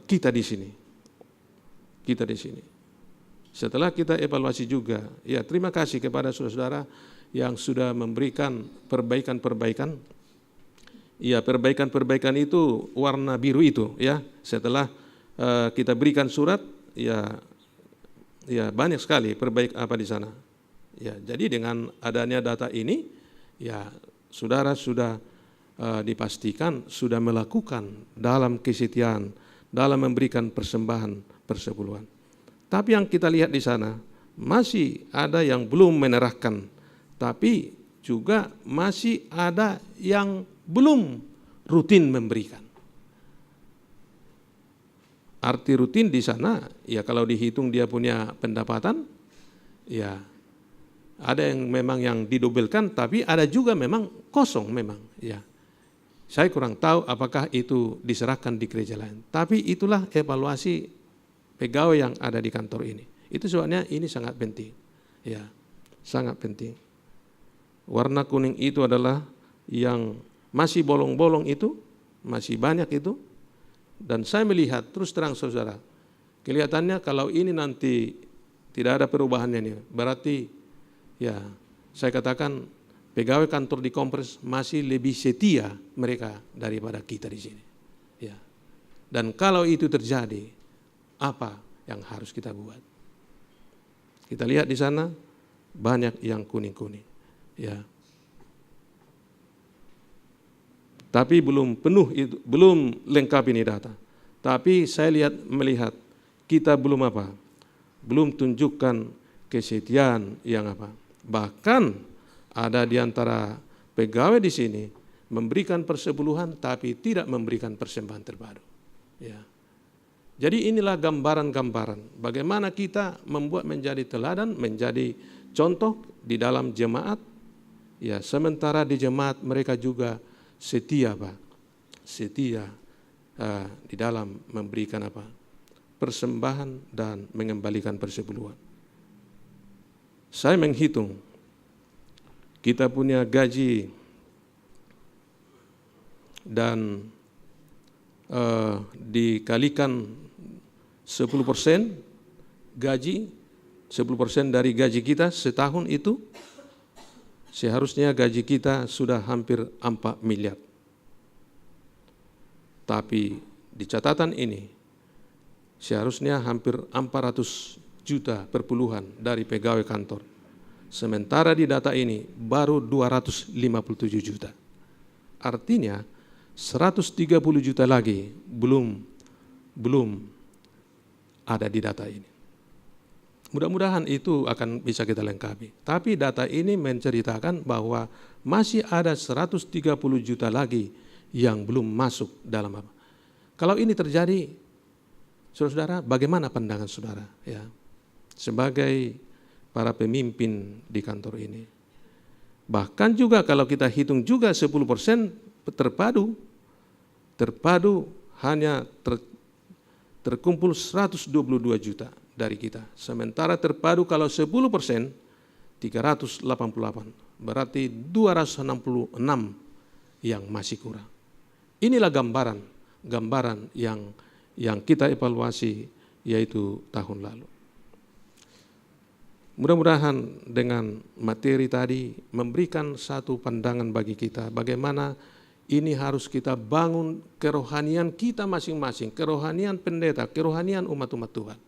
kita di sini. Kita di sini. Setelah kita evaluasi juga, ya terima kasih kepada saudara-saudara yang sudah memberikan perbaikan-perbaikan. Ya, perbaikan-perbaikan itu warna biru itu, ya. Setelah kita berikan surat, ya banyak sekali di sana. Ya, jadi dengan adanya data ini, ya saudara sudah dipastikan sudah melakukan dalam kesetiaan, dalam memberikan persembahan persepuluhan. Tapi yang kita lihat di sana masih ada yang belum menyerahkan. Tapi juga masih ada yang belum rutin memberikan. Arti rutin di sana, ya kalau dihitung dia punya pendapatan, ya ada yang memang yang didobelkan, tapi ada juga memang kosong memang. Ya, saya kurang tahu apakah itu diserahkan di gereja lain. Tapi itulah evaluasi pegawai yang ada di kantor ini. Itu sebabnya ini sangat penting. Ya, sangat penting. Warna kuning itu adalah yang masih bolong-bolong itu, masih banyak itu. Dan saya melihat, terus terang saudara, kelihatannya kalau ini nanti tidak ada perubahannya ini, berarti ya saya katakan pegawai kantor di kompres masih lebih setia mereka daripada kita di sini. Ya. Dan kalau itu terjadi, apa yang harus kita buat? Kita lihat di sana banyak yang kuning-kuning. Ya. Tapi belum penuh itu, belum lengkap ini data. Tapi saya melihat kita belum belum tunjukkan kesetiaan yang Bahkan ada di antara pegawai di sini memberikan persepuluhan tapi tidak memberikan persembahan terpadu. Ya. Jadi inilah gambaran-gambaran bagaimana kita membuat menjadi teladan, menjadi contoh di dalam jemaat. Ya, sementara di jemaat mereka juga setia di dalam memberikan persembahan dan mengembalikan persepuluhan. Saya menghitung kita punya gaji dan dikalikan 10% gaji, 10% dari gaji kita setahun itu, seharusnya gaji kita sudah hampir 4 miliar. Tapi di catatan ini, seharusnya hampir 400 juta perpuluhan dari pegawai kantor. Sementara di data ini baru 257 juta. Artinya 130 juta lagi belum ada di data ini. Mudah-mudahan itu akan bisa kita lengkapi. Tapi data ini menceritakan bahwa masih ada 130 juta lagi yang belum masuk dalam Kalau ini terjadi, saudara, bagaimana pandangan saudara? Ya, sebagai para pemimpin di kantor ini. Bahkan juga kalau kita hitung juga 10% terpadu hanya terkumpul 122 juta dari kita. Sementara terpadu kalau 10% 388, berarti 266 yang masih kurang. Inilah gambaran yang kita evaluasi yaitu tahun lalu. Mudah-mudahan dengan materi tadi memberikan satu pandangan bagi kita bagaimana ini harus kita bangun kerohanian kita masing-masing, kerohanian pendeta, kerohanian umat-umat Tuhan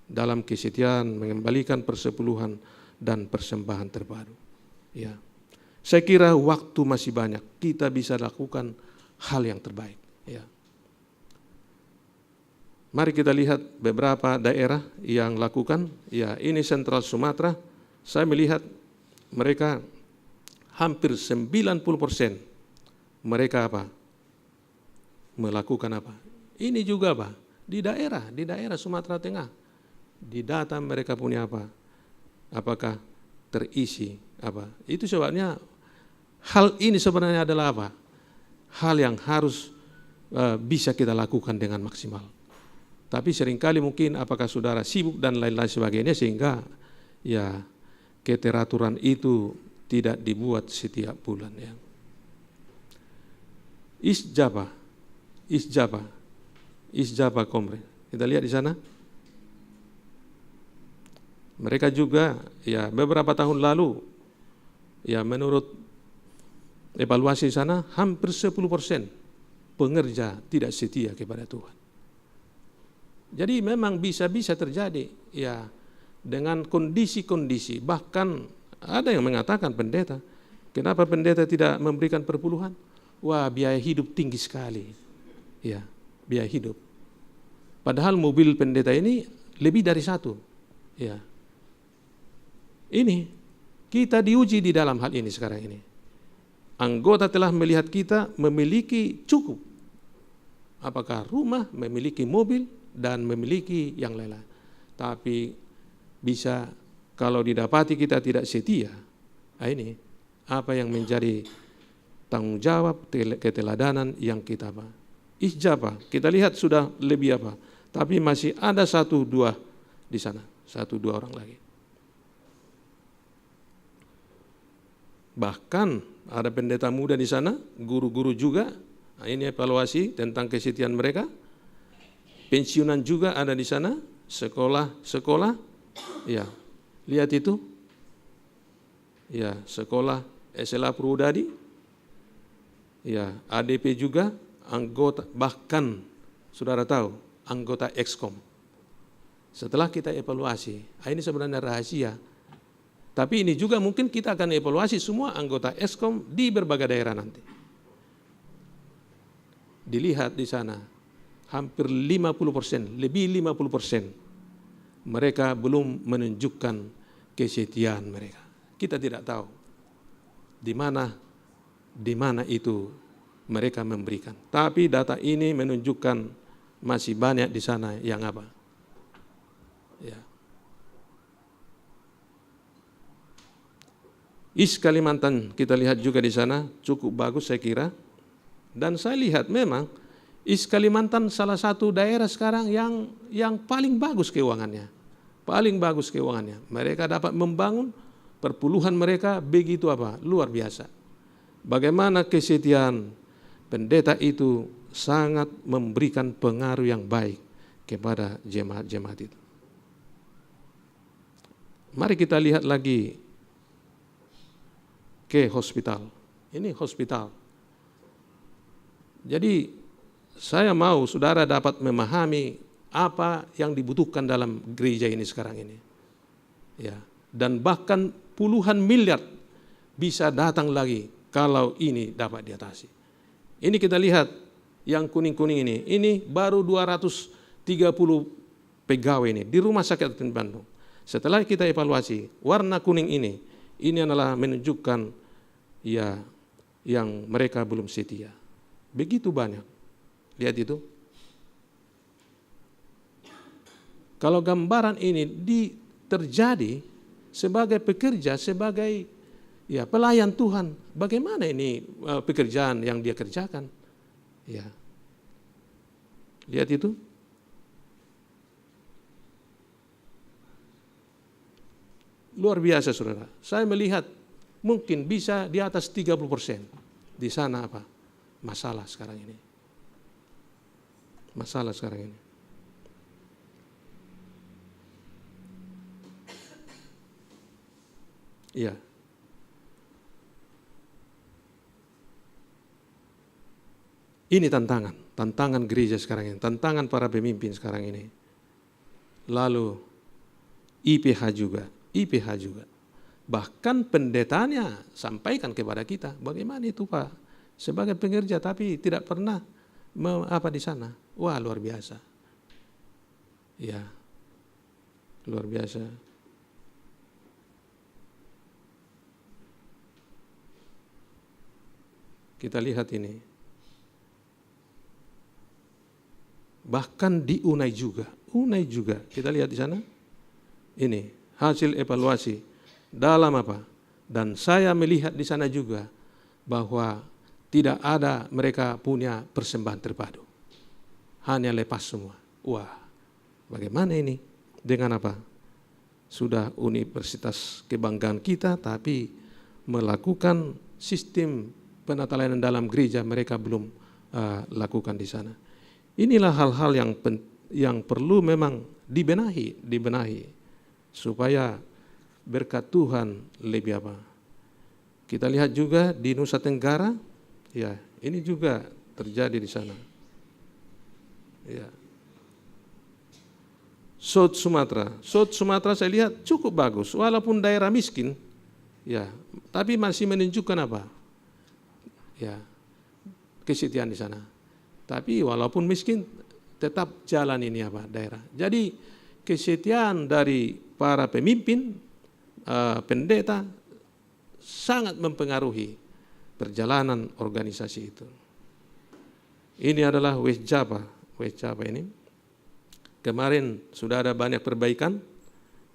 dalam kesetiaan mengembalikan persepuluhan dan persembahan terbaru. Ya, saya kira waktu masih banyak, kita bisa lakukan hal yang terbaik. Ya. Mari kita lihat beberapa daerah yang lakukan. Ya, ini Sentral Sumatera. Saya melihat mereka hampir 90% mereka apa? Melakukan apa? Ini juga apa? Di daerah Sumatera Tengah. Di data mereka punya apa? Apakah terisi apa? Itu sebabnya hal ini sebenarnya adalah apa? Hal yang harus bisa kita lakukan dengan maksimal. Tapi seringkali mungkin apakah saudara sibuk dan lain-lain sebagainya sehingga ya keteraturan itu tidak dibuat setiap bulan ya. Isjaba Komre. Kita lihat di sana. Mereka juga ya beberapa tahun lalu ya menurut evaluasi di sana hampir 10% pengerja tidak setia kepada Tuhan. Jadi memang bisa terjadi ya dengan kondisi-kondisi, bahkan ada yang mengatakan pendeta, kenapa pendeta tidak memberikan perpuluhan? Wah, biaya hidup tinggi sekali. Ya, biaya hidup. Padahal mobil pendeta ini lebih dari satu. Ya. Ini kita diuji di dalam hal ini sekarang ini. Anggota telah melihat kita memiliki cukup. Apakah rumah, memiliki mobil, dan memiliki yang lain-lain. Tapi bisa kalau didapati kita tidak setia, ini apa yang menjadi tanggung jawab, keteladanan yang kita apa? Isjaba, kita lihat sudah lebih apa, tapi masih ada 1-2 di sana, 1-2 orang lagi. Bahkan ada pendeta muda di sana, guru-guru juga. Nah, ini evaluasi tentang kesetiaan mereka. Pensiunan juga ada di sana, sekolah, ya, lihat itu, ya, sekolah SLA Purwodadi, ya, ADP juga, anggota, bahkan, saudara tahu, anggota Excom. Setelah kita evaluasi, ini sebenarnya rahasia, tapi ini juga mungkin kita akan evaluasi semua anggota Excom di berbagai daerah nanti. Dilihat di sana, hampir 50%, lebih 50%, mereka belum menunjukkan kesetiaan mereka. Kita tidak tahu di mana itu mereka memberikan. Tapi data ini menunjukkan masih banyak di sana yang apa? Ya. East Kalimantan kita lihat juga di sana cukup bagus saya kira. Dan saya lihat memang East Kalimantan salah satu daerah sekarang yang paling bagus keuangannya. Paling bagus keuangannya. Mereka dapat membangun perpuluhan mereka begitu apa? Luar biasa. Bagaimana kesetiaan pendeta itu sangat memberikan pengaruh yang baik kepada jemaat-jemaat itu. Mari kita lihat lagi ke hospital. Ini hospital. Jadi saya mau saudara dapat memahami apa yang dibutuhkan dalam gereja ini sekarang ini. Ya, dan bahkan puluhan miliar bisa datang lagi kalau ini dapat diatasi. Ini kita lihat yang kuning-kuning ini baru 230 pegawai ini di Rumah Sakit Advent Bandung. Setelah kita evaluasi, warna kuning ini adalah menunjukkan ya yang mereka belum setia. Begitu banyak. Lihat itu. Kalau gambaran ini terjadi sebagai pekerja, sebagai ya pelayan Tuhan, bagaimana ini pekerjaan yang dia kerjakan? Ya. Lihat itu. luar biasa saudara. Saya melihat mungkin bisa di atas 30%. Di sana apa? Masalah sekarang ini. Masalah sekarang ini. Iya. Ini tantangan gereja sekarang ini, tantangan para pemimpin sekarang ini. Lalu IPH juga. Bahkan pendetanya sampaikan kepada kita, bagaimana itu Pak, sebagai pengerja tapi tidak pernah apa di sana. Wah, luar biasa. Ya, luar biasa. Kita lihat ini. Bahkan di Unai juga. Kita lihat di sana. Ini hasil evaluasi dalam apa? Dan saya melihat di sana juga bahwa tidak ada mereka punya persembahan terpadu. Hanya lepas semua. Wah, bagaimana ini? Dengan apa? Sudah universitas kebanggaan kita, tapi melakukan sistem penata layanan dalam gereja mereka belum lakukan di sana. Inilah hal-hal yang perlu memang dibenahi supaya berkat Tuhan lebih apa. Kita lihat juga di Nusa Tenggara, ya ini juga terjadi di sana. Ya. South Sumatera saya lihat cukup bagus, walaupun daerah miskin, ya, tapi masih menunjukkan apa? Ya, kesetiaan di sana. Tapi walaupun miskin, tetap jalan ini apa daerah. Jadi kesetiaan dari para pemimpin, pendeta sangat mempengaruhi perjalanan organisasi itu. Ini adalah West Java ini. Kemarin sudah ada banyak perbaikan.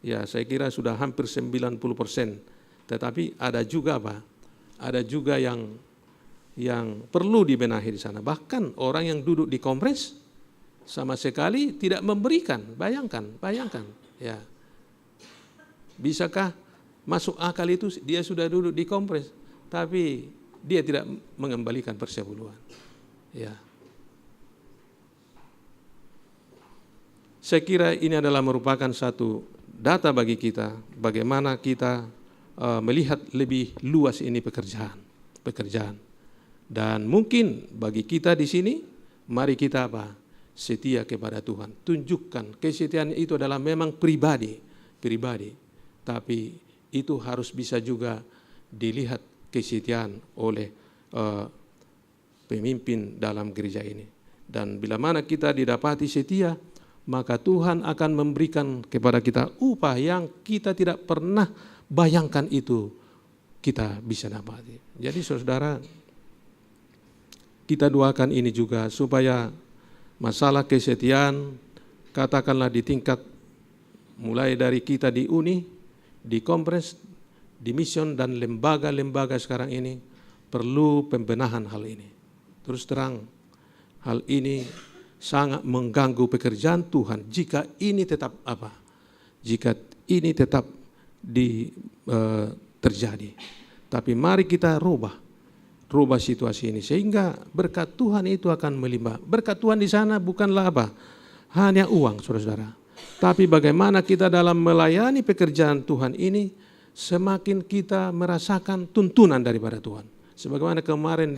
Ya, saya kira sudah hampir 90%. Tetapi ada juga apa? Ada juga yang perlu dibenahi di sana. Bahkan orang yang duduk di kompres sama sekali tidak memberikan. Bayangkan. Ya. Bisakah masuk akal itu dia sudah duduk di kompres, tapi dia tidak mengembalikan persepuluhan. Ya. Saya kira ini adalah merupakan satu data bagi kita, bagaimana kita melihat lebih luas ini pekerjaan. Dan mungkin bagi kita di sini, mari kita apa? Setia kepada Tuhan. Tunjukkan kesetiaan itu adalah memang pribadi. Tapi itu harus bisa juga dilihat kesetiaan oleh pemimpin dalam gereja ini. Dan bila mana kita didapati setia, maka Tuhan akan memberikan kepada kita upah yang kita tidak pernah bayangkan itu kita bisa dapati. Jadi saudara, kita doakan ini juga supaya masalah kesetiaan, katakanlah di tingkat mulai dari kita di uni, di kompres, di mission dan lembaga-lembaga sekarang ini perlu pembenahan hal ini. Terus terang, hal ini sangat mengganggu pekerjaan Tuhan jika ini tetap apa? Jika ini tetap terjadi. Tapi mari kita rubah situasi ini sehingga berkat Tuhan itu akan melimpah. Berkat Tuhan di sana bukanlah apa? Hanya uang, saudara-saudara. Tapi bagaimana kita dalam melayani pekerjaan Tuhan ini semakin kita merasakan tuntunan daripada Tuhan. Sebagaimana kemarin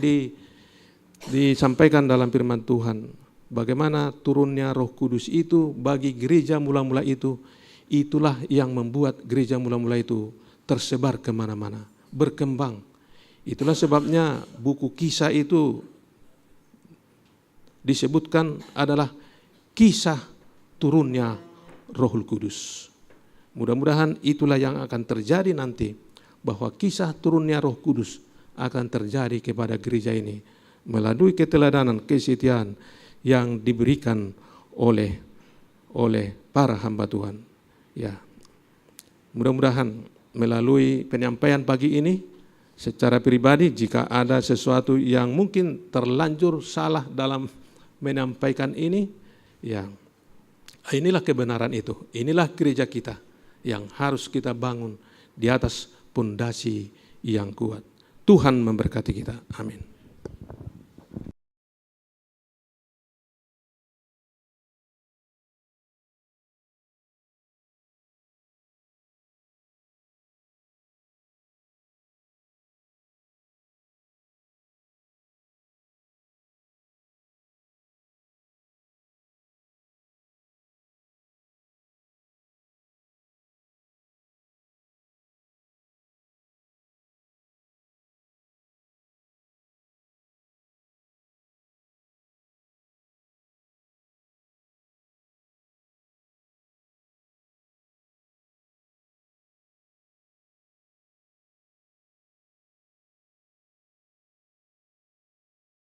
disampaikan dalam firman Tuhan, bagaimana turunnya Roh Kudus itu bagi gereja mula-mula itu, itulah yang membuat gereja mula-mula itu tersebar kemana-mana, berkembang. Itulah sebabnya buku Kisah itu disebutkan adalah kisah turunnya Roh Kudus. Mudah-mudahan itulah yang akan terjadi nanti, bahwa kisah turunnya Roh Kudus akan terjadi kepada gereja ini melalui keteladanan kesetiaan yang diberikan oleh para hamba Tuhan. Ya, mudah-mudahan melalui penyampaian pagi ini, secara pribadi jika ada sesuatu yang mungkin terlanjur salah dalam menyampaikan ini, ya inilah kebenaran itu, inilah gereja kita yang harus kita bangun, di atas pondasi yang kuat. Tuhan memberkati kita. Amin.